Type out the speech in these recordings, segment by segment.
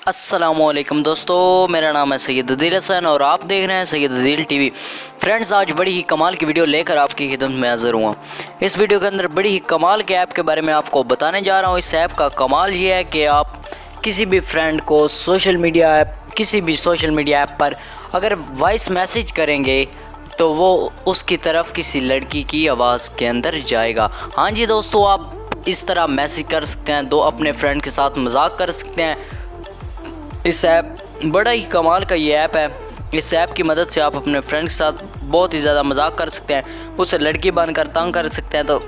अस्सलामुअलैकुम दोस्तों, मेरा नाम है सैयद अदील और आप देख रहे हैं सैयद अदील टीवी। फ्रेंड्स, आज बड़ी ही कमाल की वीडियो लेकर आपकी खिदमत में हाज़िर हुआ। इस वीडियो के अंदर बड़ी ही कमाल के ऐप के बारे में आपको बताने जा रहा हूँ। इस ऐप का कमाल ये है कि आप किसी भी फ्रेंड को किसी भी सोशल मीडिया ऐप पर अगर वॉइस मैसेज करेंगे तो वो उसकी तरफ किसी लड़की की आवाज़ के अंदर जाएगा। हाँ जी दोस्तों, आप इस तरह मैसेज कर सकते हैं, दो अपने फ्रेंड के साथ मजाक कर सकते हैं। इस ऐप बड़ा ही कमाल का ये ऐप है। इस ऐप की मदद से आप अपने फ्रेंड के साथ बहुत ही ज़्यादा मजाक कर सकते हैं, उसे लड़की बनकर तंग कर सकते हैं। तो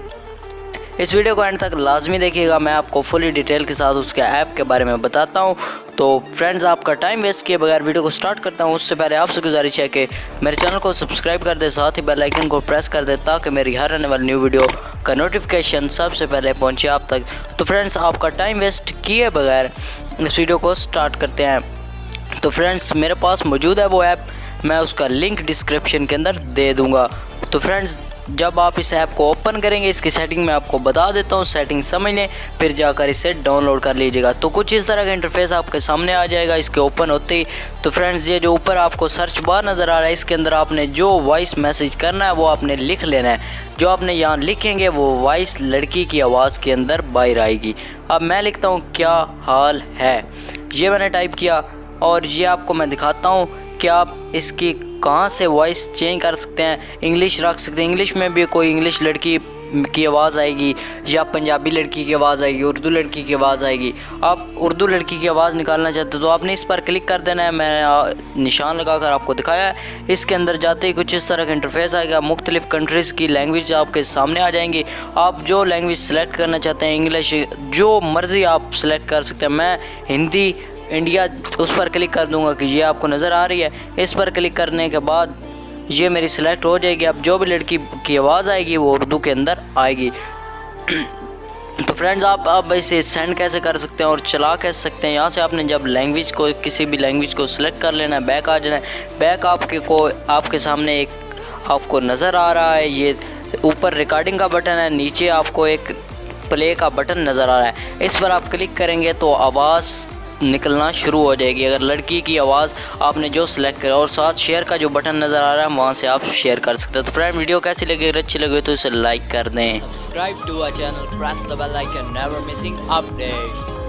इस वीडियो को एंड तक लाजमी देखिएगा, मैं आपको फुली डिटेल के साथ उसके ऐप के बारे में बताता हूं। तो फ्रेंड्स, आपका टाइम वेस्ट किए बगैर वीडियो को स्टार्ट करता हूं। उससे पहले आपसे गुजारिश है कि मेरे चैनल को सब्सक्राइब कर दे, साथ ही बेल आइकन को प्रेस कर दे ताकि मेरी हर आने वाली न्यू वीडियो का नोटिफिकेशन सबसे पहले पहुंचे आप तक। तो फ्रेंड्स, आपका टाइम वेस्ट किए बगैर इस वीडियो को स्टार्ट करते हैं। तो फ्रेंड्स, मेरे पास मौजूद है वो ऐप, मैं उसका लिंक डिस्क्रिप्शन के अंदर दे दूंगा। तो फ्रेंड्स, जब आप इस ऐप को ओपन करेंगे, इसकी सेटिंग मैं आपको बता देता हूँ, सेटिंग समझ लें, फिर जाकर इसे डाउनलोड कर लीजिएगा। तो कुछ इस तरह का इंटरफेस आपके सामने आ जाएगा इसके ओपन होते ही। तो फ्रेंड्स, ये जो ऊपर आपको सर्च बार नज़र आ रहा है, इसके अंदर आपने जो वॉइस मैसेज करना है वो आपने लिख लेना है। जो आपने यहाँ लिखेंगे वो वॉइस लड़की की आवाज़ के अंदर बाहर आएगी। अब मैं लिखता हूँ, क्या हाल है, ये मैंने टाइप किया और ये आपको मैं दिखाता हूँ कि आप इसकी कहाँ से वॉइस चेंज कर सकते हैं। इंग्लिश रख सकते हैं, इंग्लिश में भी कोई इंग्लिश लड़की की आवाज़ आएगी या पंजाबी लड़की की आवाज़ आएगी, उर्दू लड़की की आवाज़ आएगी। आप उर्दू लड़की की आवाज़ निकालना चाहते हो तो आपने इस पर क्लिक कर देना है। मैंने निशान लगाकर आपको दिखाया है। इसके अंदर जाते ही कुछ इस तरह का इंटरफेस आएगा। मुख्तलिफ़ कंट्रीज़ की लैंग्वेज आपके सामने आ जाएंगी। आप जो लैंग्वेज सेलेक्ट करना चाहते हैं, इंग्लिश, जो मर्ज़ी आप सेलेक्ट कर सकते हैं। मैं हिंदी इंडिया उस पर क्लिक कर दूंगा कि ये आपको नज़र आ रही है। इस पर क्लिक करने के बाद ये मेरी सिलेक्ट हो जाएगी। अब जो भी लड़की की आवाज़ आएगी वो उर्दू के अंदर आएगी। तो फ्रेंड्स, आप अब इसे सेंड कैसे कर सकते हैं और चला कैसे सकते हैं, यहाँ से आपने जब लैंग्वेज को, किसी भी लैंग्वेज को सिलेक्ट कर लेना है, बैक आ जाना है। बैक आपके सामने एक आपको नज़र आ रहा है, ये ऊपर रिकॉर्डिंग का बटन है, नीचे आपको एक प्ले का बटन नज़र आ रहा है। इस पर आप क्लिक करेंगे तो आवाज़ निकलना शुरू हो जाएगी। अगर लड़की की आवाज़ आपने जो सिलेक्ट करा, और साथ शेयर का जो बटन नज़र आ रहा है वहाँ से आप शेयर कर सकते हैं। तो फ्रेंड, वीडियो कैसी लगी, अगर अच्छी लगी तो इसे लाइक कर दें। Subscribe to our channel, press the bell icon, never missing updates.